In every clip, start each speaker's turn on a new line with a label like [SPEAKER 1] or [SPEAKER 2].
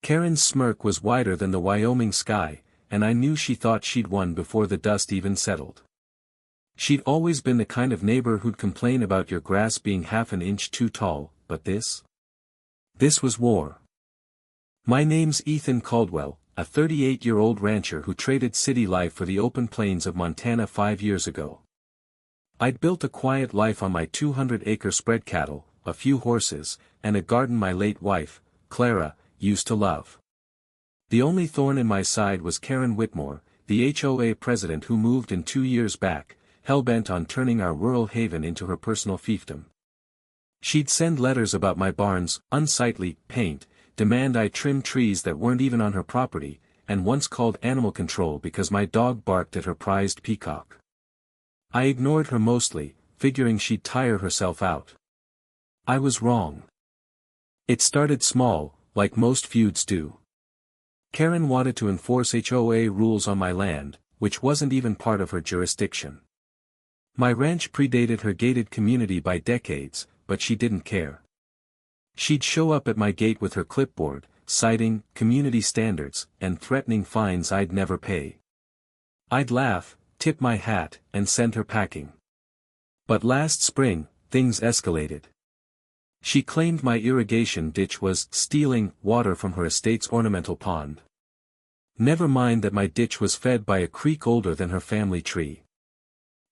[SPEAKER 1] Karen's smirk was wider than the Wyoming sky, and I knew she thought she'd won before the dust even settled. She'd always been the kind of neighbor who'd complain about your grass being half an inch too tall, but this? This was war. My name's Ethan Caldwell, a 38-year-old rancher who traded city life for the open plains of Montana 5 years ago. I'd built a quiet life on my 200-acre spread cattle, a few horses, and a garden my late wife, Clara, used to love. The only thorn in my side was Karen Whitmore, the HOA president who moved in 2 years back, hell-bent on turning our rural haven into her personal fiefdom. She'd send letters about my barn's unsightly paint, demand I trim trees that weren't even on her property, and once called animal control because my dog barked at her prized peacock. I ignored her mostly, figuring she'd tire herself out. I was wrong. It started small, like most feuds do. Karen wanted to enforce HOA rules on my land, which wasn't even part of her jurisdiction. My ranch predated her gated community by decades, but she didn't care. She'd show up at my gate with her clipboard, citing community standards and threatening fines I'd never pay. I'd laugh, tip my hat, and send her packing. But last spring, things escalated. She claimed my irrigation ditch was stealing water from her estate's ornamental pond. Never mind that my ditch was fed by a creek older than her family tree.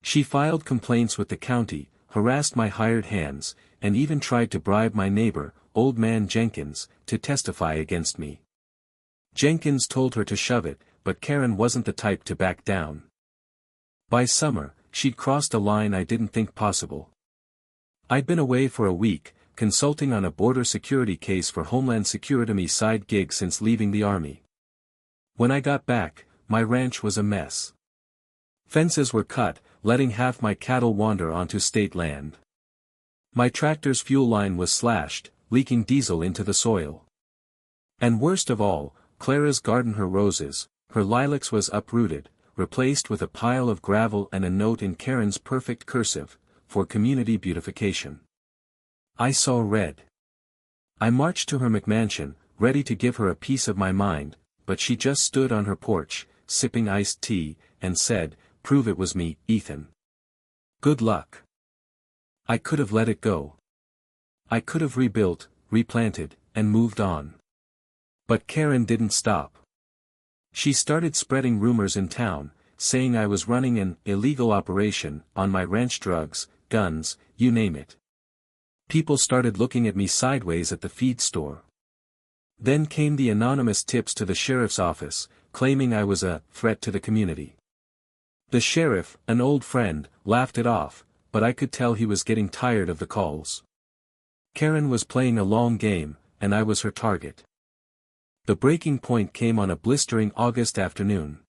[SPEAKER 1] She filed complaints with the county, harassed my hired hands, and even tried to bribe my neighbor, Old Man Jenkins, to testify against me. Jenkins told her to shove it, but Karen wasn't the type to back down. By summer, she'd crossed a line I didn't think possible. I'd been away for a week, consulting on a border security case for Homeland Security side gig since leaving the Army. When I got back, my ranch was a mess. Fences were cut, letting half my cattle wander onto state land. My tractor's fuel line was slashed, leaking diesel into the soil. And worst of all, Clara's garden, her roses, her lilacs, was uprooted, replaced with a pile of gravel and a note in Karen's perfect cursive, for community beautification. I saw red. I marched to her McMansion, ready to give her a piece of my mind, but she just stood on her porch, sipping iced tea, and said, "Prove it was me, Ethan." Good luck. I could have let it go. I could have rebuilt, replanted, and moved on. But Karen didn't stop. She started spreading rumors in town, saying I was running an illegal operation on my ranch, drugs, guns, you name it. People started looking at me sideways at the feed store. Then came the anonymous tips to the sheriff's office, claiming I was a threat to the community. The sheriff, an old friend, laughed it off, but I could tell he was getting tired of the calls. Karen was playing a long game, and I was her target. The breaking point came on a blistering August afternoon.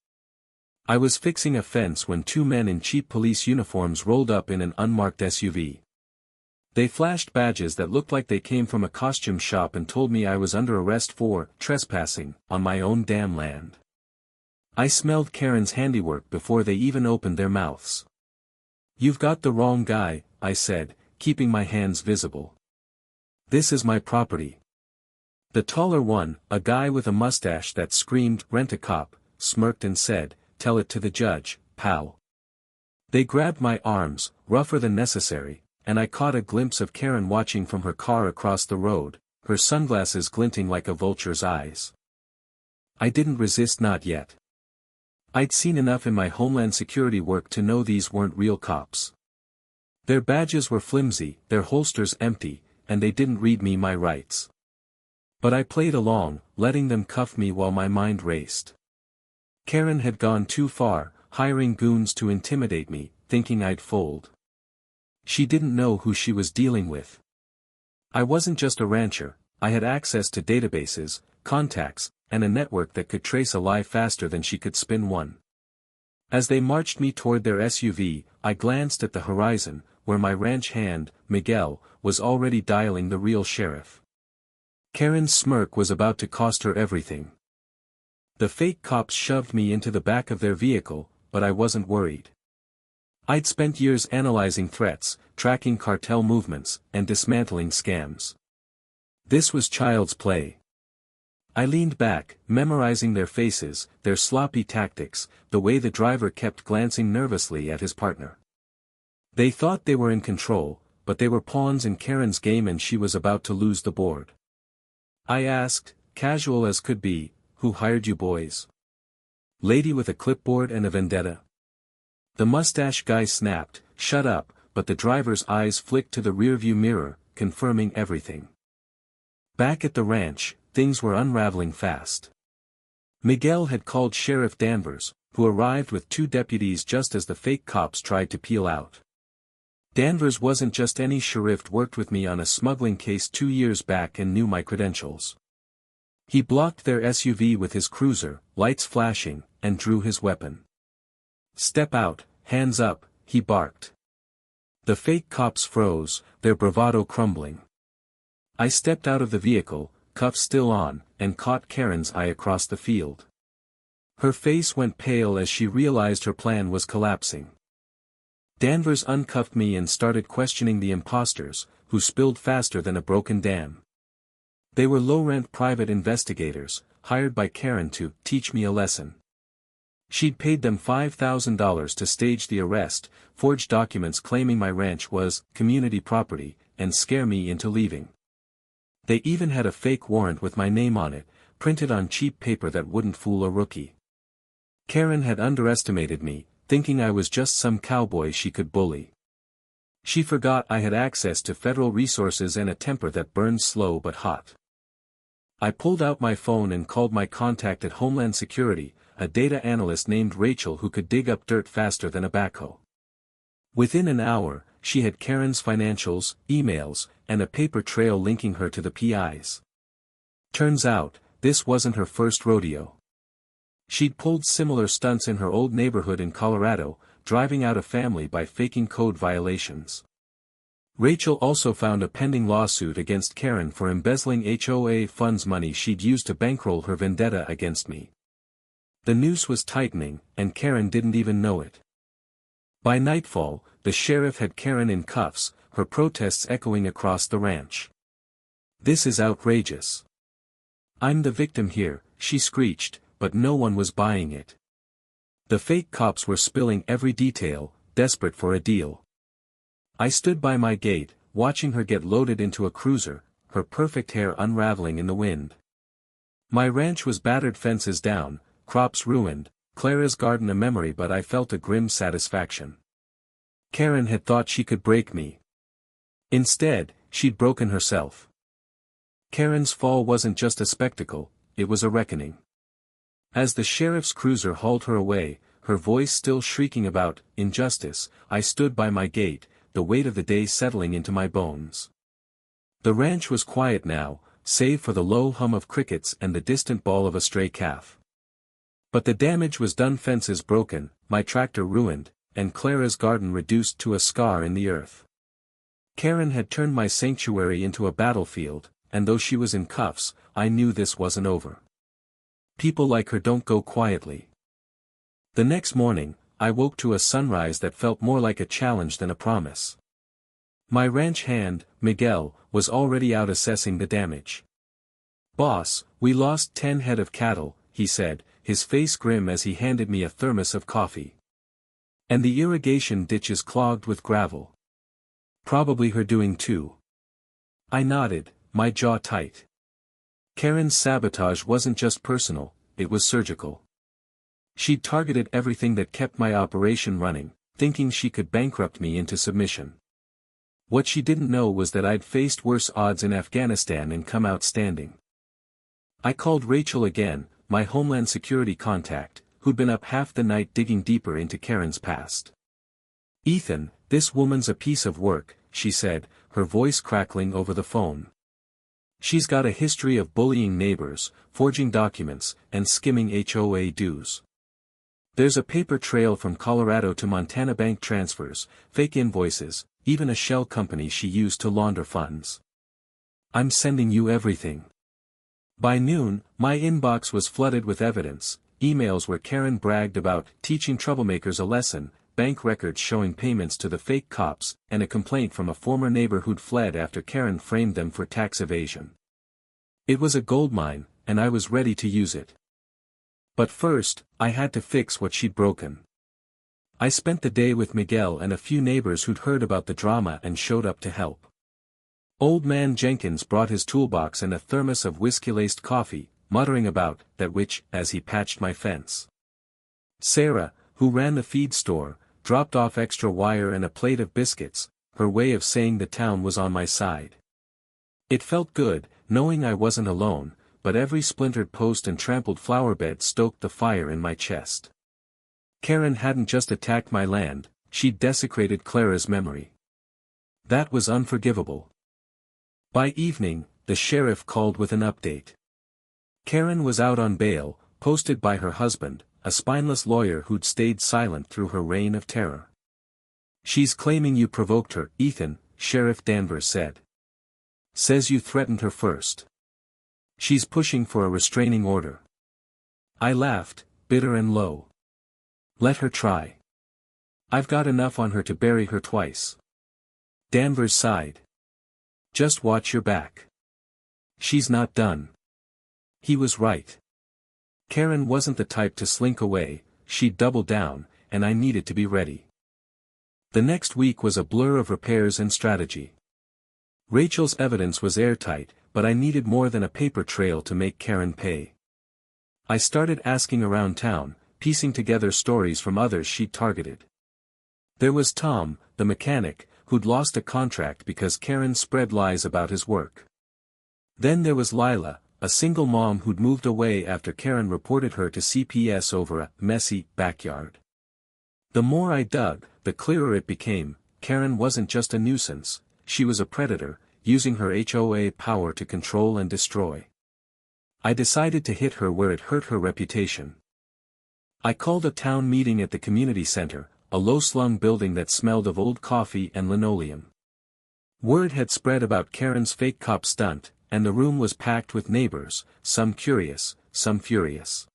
[SPEAKER 1] I was fixing a fence when 2 men in cheap police uniforms rolled up in an unmarked SUV. They flashed badges that looked like they came from a costume shop and told me I was under arrest for trespassing on my own damn land. I smelled Karen's handiwork before they even opened their mouths. "You've got the wrong guy," I said, keeping my hands visible. "This is my property." The taller one, a guy with a mustache that screamed, "Rent a cop," smirked and said, "Tell it to the judge, pal." They grabbed my arms, rougher than necessary, and I caught a glimpse of Karen watching from her car across the road, her sunglasses glinting like a vulture's eyes. I didn't resist, not yet. I'd seen enough in my Homeland Security work to know these weren't real cops. Their badges were flimsy, their holsters empty, and they didn't read me my rights. But I played along, letting them cuff me while my mind raced. Karen had gone too far, hiring goons to intimidate me, thinking I'd fold. She didn't know who she was dealing with. I wasn't just a rancher, I had access to databases, contacts, and a network that could trace a lie faster than she could spin one. As they marched me toward their SUV, I glanced at the horizon, where my ranch hand, Miguel, was already dialing the real sheriff. Karen's smirk was about to cost her everything. The fake cops shoved me into the back of their vehicle, but I wasn't worried. I'd spent years analyzing threats, tracking cartel movements, and dismantling scams. This was child's play. I leaned back, memorizing their faces, their sloppy tactics, the way the driver kept glancing nervously at his partner. They thought they were in control, but they were pawns in Karen's game and she was about to lose the board. I asked, casual as could be, "Who hired you boys?" "Lady with a clipboard and a vendetta." The mustache guy snapped, "Shut up," but the driver's eyes flicked to the rearview mirror, confirming everything. Back at the ranch, things were unraveling fast. Miguel had called Sheriff Danvers, who arrived with 2 deputies just as the fake cops tried to peel out. Danvers wasn't just any sheriff, worked with me on a smuggling case 2 years back and knew my credentials. He blocked their SUV with his cruiser, lights flashing, and drew his weapon. "Step out, hands up," he barked. The fake cops froze, their bravado crumbling. I stepped out of the vehicle, cuffs still on, and caught Karen's eye across the field. Her face went pale as she realized her plan was collapsing. Danvers uncuffed me and started questioning the imposters, who spilled faster than a broken dam. They were low-rent private investigators, hired by Karen to teach me a lesson. She'd paid them $5,000 to stage the arrest, forge documents claiming my ranch was community property, and scare me into leaving. They even had a fake warrant with my name on it, printed on cheap paper that wouldn't fool a rookie. Karen had underestimated me, thinking I was just some cowboy she could bully. She forgot I had access to federal resources and a temper that burned slow but hot. I pulled out my phone and called my contact at Homeland Security, a data analyst named Rachel who could dig up dirt faster than a backhoe. Within an hour, she had Karen's financials, emails, and a paper trail linking her to the PIs. Turns out, this wasn't her first rodeo. She'd pulled similar stunts in her old neighborhood in Colorado, driving out a family by faking code violations. Rachel also found a pending lawsuit against Karen for embezzling HOA funds, money she'd used to bankroll her vendetta against me. The noose was tightening, and Karen didn't even know it. By nightfall, the sheriff had Karen in cuffs, her protests echoing across the ranch. "This is outrageous. I'm the victim here," she screeched, but no one was buying it. The fake cops were spilling every detail, desperate for a deal. I stood by my gate, watching her get loaded into a cruiser, her perfect hair unraveling in the wind. My ranch was battered, fences down, crops ruined, Clara's garden a memory, but I felt a grim satisfaction. Karen had thought she could break me. Instead, she'd broken herself. Karen's fall wasn't just a spectacle, it was a reckoning. As the sheriff's cruiser hauled her away, her voice still shrieking about injustice, I stood by my gate, the weight of the day settling into my bones. The ranch was quiet now, save for the low hum of crickets and the distant bawl of a stray calf. But the damage was done, fences broken, my tractor ruined, and Clara's garden reduced to a scar in the earth. Karen had turned my sanctuary into a battlefield, and though she was in cuffs, I knew this wasn't over. People like her don't go quietly. The next morning, I woke to a sunrise that felt more like a challenge than a promise. My ranch hand, Miguel, was already out assessing the damage. "Boss, we lost 10 head of cattle," he said, his face grim as he handed me a thermos of coffee. "And the irrigation ditches clogged with gravel." "Probably her doing too." I nodded, my jaw tight. Karen's sabotage wasn't just personal, it was surgical. She'd targeted everything that kept my operation running, thinking she could bankrupt me into submission. What she didn't know was that I'd faced worse odds in Afghanistan and come out standing. I called Rachel again, my Homeland Security contact, who'd been up half the night digging deeper into Karen's past. "Ethan, this woman's a piece of work," she said, her voice crackling over the phone. "She's got a history of bullying neighbors, forging documents, and skimming HOA dues. There's a paper trail from Colorado to Montana, bank transfers, fake invoices, even a shell company she used to launder funds. I'm sending you everything." By noon, my inbox was flooded with evidence, emails where Karen bragged about teaching troublemakers a lesson, bank records showing payments to the fake cops, and a complaint from a former neighbor who'd fled after Karen framed them for tax evasion. It was a goldmine, and I was ready to use it. But first, I had to fix what she'd broken. I spent the day with Miguel and a few neighbors who'd heard about the drama and showed up to help. Old man Jenkins brought his toolbox and a thermos of whiskey-laced coffee, muttering about that witch as he patched my fence. Sarah, who ran the feed store, dropped off extra wire and a plate of biscuits, her way of saying the town was on my side. It felt good, knowing I wasn't alone, but every splintered post and trampled flower bed stoked the fire in my chest. Karen hadn't just attacked my land, she'd desecrated Clara's memory. That was unforgivable. By evening, the sheriff called with an update. Karen was out on bail, posted by her husband, a spineless lawyer who'd stayed silent through her reign of terror. "She's claiming you provoked her, Ethan," Sheriff Danvers said. "Says you threatened her first. She's pushing for a restraining order." I laughed, bitter and low. "Let her try. I've got enough on her to bury her twice." Danvers sighed. "Just watch your back. She's not done." He was right. Karen wasn't the type to slink away, she'd double down, and I needed to be ready. The next week was a blur of repairs and strategy. Rachel's evidence was airtight, but I needed more than a paper trail to make Karen pay. I started asking around town, piecing together stories from others she'd targeted. There was Tom, the mechanic, who'd lost a contract because Karen spread lies about his work. Then there was Lila, a single mom who'd moved away after Karen reported her to CPS over a messy backyard. The more I dug, the clearer it became, Karen wasn't just a nuisance, she was a predator, using her HOA power to control and destroy. I decided to hit her where it hurt her reputation. I called a town meeting at the community center, a low-slung building that smelled of old coffee and linoleum. Word had spread about Karen's fake cop stunt, and the room was packed with neighbors, some curious, some furious.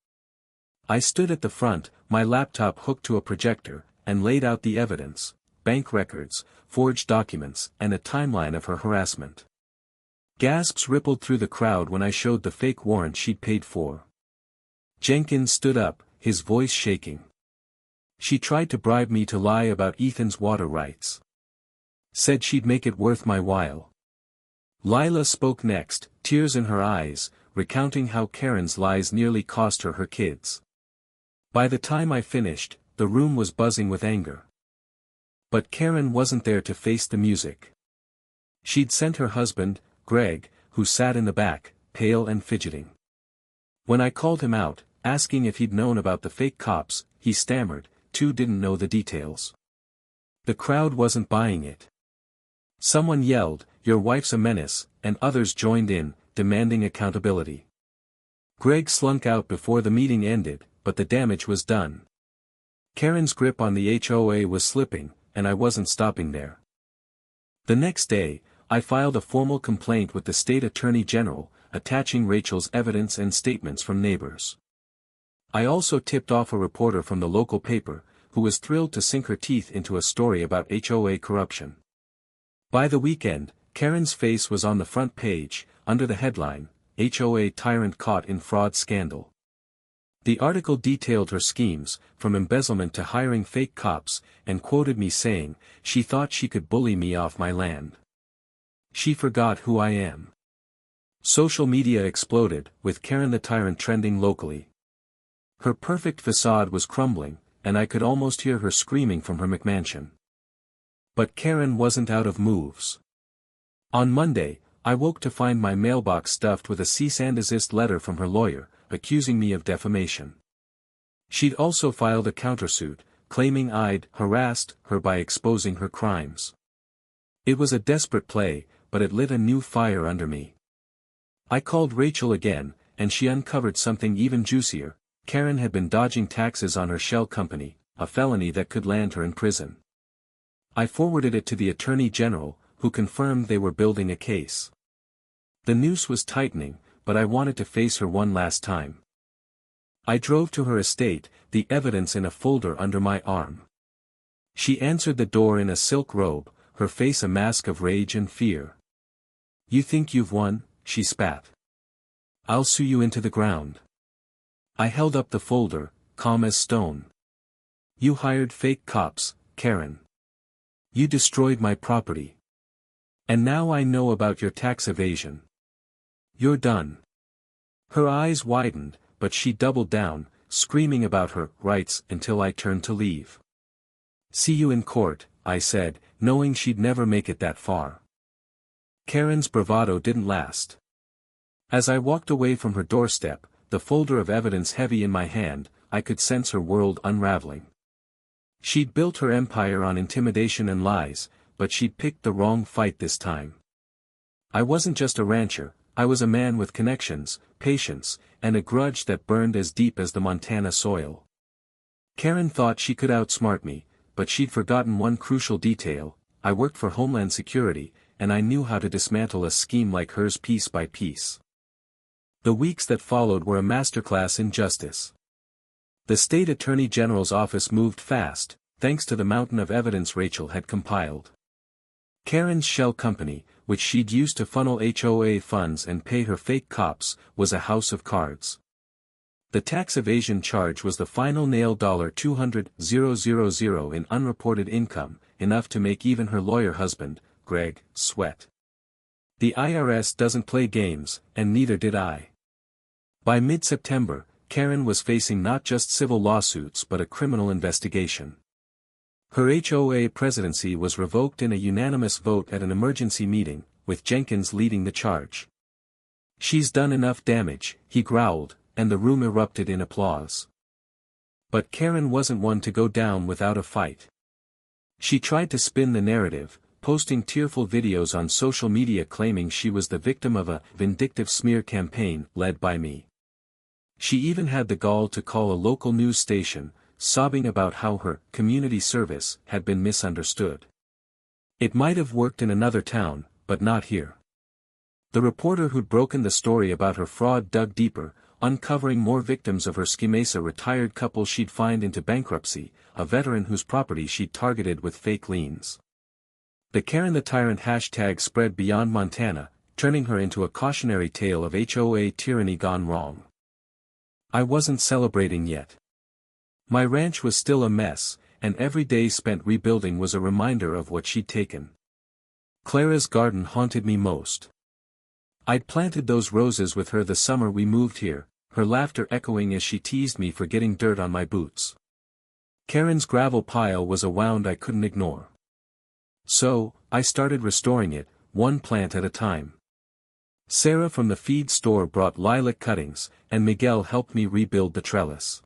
[SPEAKER 1] I stood at the front, my laptop hooked to a projector, and laid out the evidence, bank records, forged documents, and a timeline of her harassment. Gasps rippled through the crowd when I showed the fake warrant she'd paid for. Jenkins stood up, his voice shaking. "She tried to bribe me to lie about Ethan's water rights. Said she'd make it worth my while." Lila spoke next, tears in her eyes, recounting how Karen's lies nearly cost her her kids. By the time I finished, the room was buzzing with anger. But Karen wasn't there to face the music. She'd sent her husband, Greg, who sat in the back, pale and fidgeting. When I called him out, asking if he'd known about the fake cops, he stammered, too didn't know the details. The crowd wasn't buying it. Someone yelled, "Your wife's a menace," and others joined in, demanding accountability. Greg slunk out before the meeting ended, but the damage was done. Karen's grip on the HOA was slipping, and I wasn't stopping there. The next day, I filed a formal complaint with the state attorney general, attaching Rachel's evidence and statements from neighbors. I also tipped off a reporter from the local paper, who was thrilled to sink her teeth into a story about HOA corruption. By the weekend, Karen's face was on the front page, under the headline, "HOA Tyrant Caught in Fraud Scandal." The article detailed her schemes, from embezzlement to hiring fake cops, and quoted me saying, "She thought she could bully me off my land. She forgot who I am." Social media exploded, with Karen the Tyrant trending locally. Her perfect facade was crumbling, and I could almost hear her screaming from her McMansion. But Karen wasn't out of moves. On Monday, I woke to find my mailbox stuffed with a cease and desist letter from her lawyer, accusing me of defamation. She'd also filed a countersuit, claiming I'd harassed her by exposing her crimes. It was a desperate play, but it lit a new fire under me. I called Rachel again, and she uncovered something even juicier. Karen had been dodging taxes on her shell company, a felony that could land her in prison. I forwarded it to the Attorney General, who confirmed they were building a case. The noose was tightening, but I wanted to face her one last time. I drove to her estate, the evidence in a folder under my arm. She answered the door in a silk robe, her face a mask of rage and fear. "You think you've won?" she spat. I'll sue you into the ground. I held up the folder, calm as stone. You hired fake cops, Karen. You destroyed my property. And now I know about your tax evasion. You're done. Her eyes widened, but she doubled down, screaming about her rights until I turned to leave. See you in court, I said, knowing she'd never make it that far. Karen's bravado didn't last. As I walked away from her doorstep, the folder of evidence heavy in my hand, I could sense her world unraveling. She'd built her empire on intimidation and lies, but she'd picked the wrong fight this time. I wasn't just a rancher, I was a man with connections, patience, and a grudge that burned as deep as the Montana soil. Karen thought she could outsmart me, but she'd forgotten one crucial detail: I worked for Homeland Security, and I knew how to dismantle a scheme like hers piece by piece. The weeks that followed were a masterclass in justice. The state attorney general's office moved fast, thanks to the mountain of evidence Rachel had compiled. Karen's shell company, which she'd used to funnel HOA funds and pay her fake cops, was a house of cards. The tax evasion charge was the final nail: $200,000 in unreported income, enough to make even her lawyer husband, Greg, sweat. The IRS doesn't play games, and neither did I. By mid-September, Karen was facing not just civil lawsuits but a criminal investigation. Her HOA presidency was revoked in a unanimous vote at an emergency meeting, with Jenkins leading the charge. She's done enough damage, he growled, and the room erupted in applause. But Karen wasn't one to go down without a fight. She tried to spin the narrative, posting tearful videos on social media claiming she was the victim of a vindictive smear campaign led by me. She even had the gall to call a local news station, sobbing about how her community service had been misunderstood. It might have worked in another town, but not here. The reporter who'd broken the story about her fraud dug deeper, uncovering more victims of her scheme: a retired couple she'd fined into bankruptcy, a veteran whose property she'd targeted with fake liens. The Karen the Tyrant hashtag spread beyond Montana, turning her into a cautionary tale of HOA tyranny gone wrong. I wasn't celebrating yet. My ranch was still a mess, and every day spent rebuilding was a reminder of what she'd taken. Clara's garden haunted me most. I'd planted those roses with her the summer we moved here, her laughter echoing as she teased me for getting dirt on my boots. Karen's gravel pile was a wound I couldn't ignore. So, I started restoring it, one plant at a time. Sarah from the feed store brought lilac cuttings, and Miguel helped me rebuild the trellis.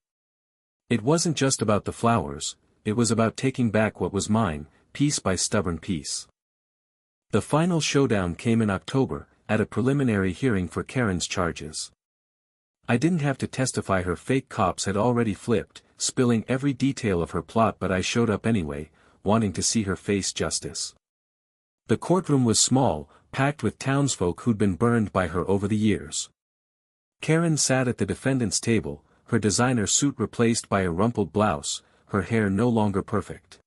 [SPEAKER 1] It wasn't just about the flowers, it was about taking back what was mine, piece by stubborn piece. The final showdown came in October, at a preliminary hearing for Karen's charges. I didn't have to testify. Her fake cops had already flipped, spilling every detail of her plot, but I showed up anyway, wanting to see her face justice. The courtroom was small, packed with townsfolk who'd been burned by her over the years. Karen sat at the defendant's table, her designer suit replaced by a rumpled blouse, her hair no longer perfect.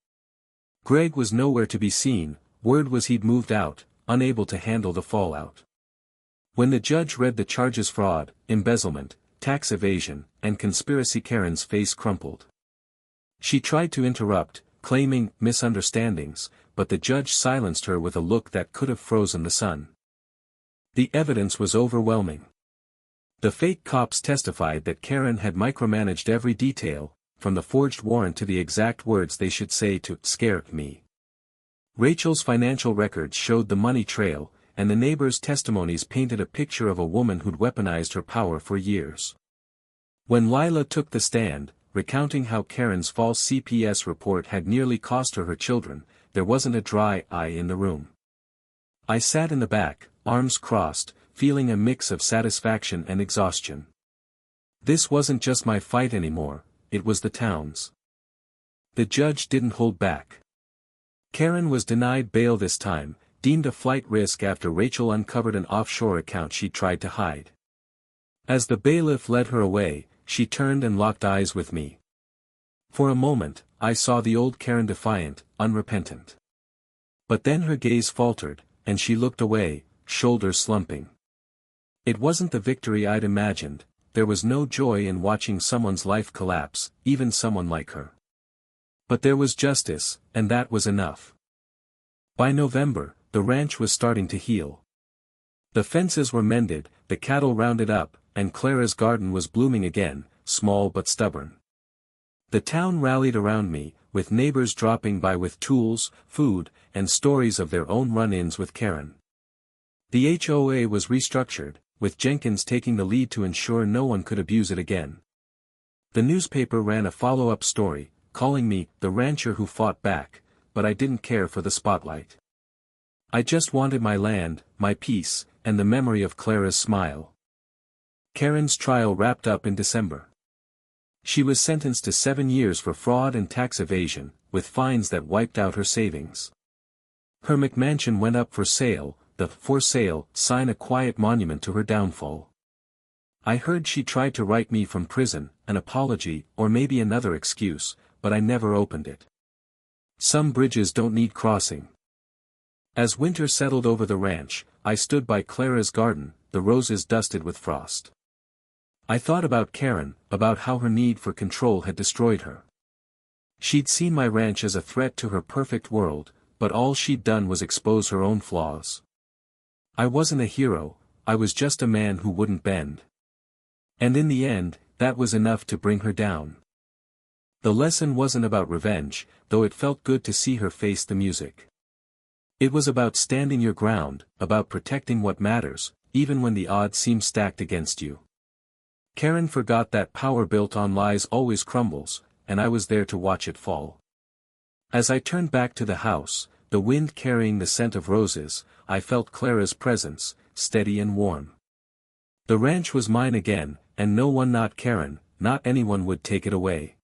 [SPEAKER 1] Greg was nowhere to be seen. Word was he'd moved out, unable to handle the fallout. When the judge read the charges: fraud, embezzlement, tax evasion, and conspiracy, Karen's face crumpled. She tried to interrupt, claiming misunderstandings, but the judge silenced her with a look that could have frozen the sun. The evidence was overwhelming. The fake cops testified that Karen had micromanaged every detail, from the forged warrant to the exact words they should say to scare me. Rachel's financial records showed the money trail, and the neighbors' testimonies painted a picture of a woman who'd weaponized her power for years. When Lila took the stand, recounting how Karen's false CPS report had nearly cost her children, there wasn't a dry eye in the room. I sat in the back, arms crossed, feeling a mix of satisfaction and exhaustion. This wasn't just my fight anymore, it was the town's. The judge didn't hold back. Karen was denied bail this time, deemed a flight risk after Rachel uncovered an offshore account she tried to hide. As the bailiff led her away, she turned and locked eyes with me. For a moment, I saw the old Karen, defiant, unrepentant. But then her gaze faltered, and she looked away, shoulders slumping. It wasn't the victory I'd imagined, there was no joy in watching someone's life collapse, even someone like her. But there was justice, and that was enough. By November, the ranch was starting to heal. The fences were mended, the cattle rounded up, and Clara's garden was blooming again, small but stubborn. The town rallied around me, with neighbors dropping by with tools, food, and stories of their own run-ins with Karen. The HOA was restructured, with Jenkins taking the lead to ensure no one could abuse it again. The newspaper ran a follow-up story, calling me the rancher who fought back, but I didn't care for the spotlight. I just wanted my land, my peace, and the memory of Clara's smile. Karen's trial wrapped up in December. She was sentenced to 7 years for fraud and tax evasion, with fines that wiped out her savings. Her McMansion went up for sale, the "for sale" sign a quiet monument to her downfall. I heard she tried to write me from prison, an apology or maybe another excuse, but I never opened it. Some bridges don't need crossing. As winter settled over the ranch, I stood by Clara's garden, the roses dusted with frost. I thought about Karen, about how her need for control had destroyed her. She'd seen my ranch as a threat to her perfect world, but all she'd done was expose her own flaws. I wasn't a hero, I was just a man who wouldn't bend. And in the end, that was enough to bring her down. The lesson wasn't about revenge, though it felt good to see her face the music. It was about standing your ground, about protecting what matters, even when the odds seem stacked against you. Karen forgot that power built on lies always crumbles, and I was there to watch it fall. As I turned back to the house, the wind carrying the scent of roses, I felt Clara's presence, steady and warm. The ranch was mine again, and no one, not Karen, not anyone, would take it away.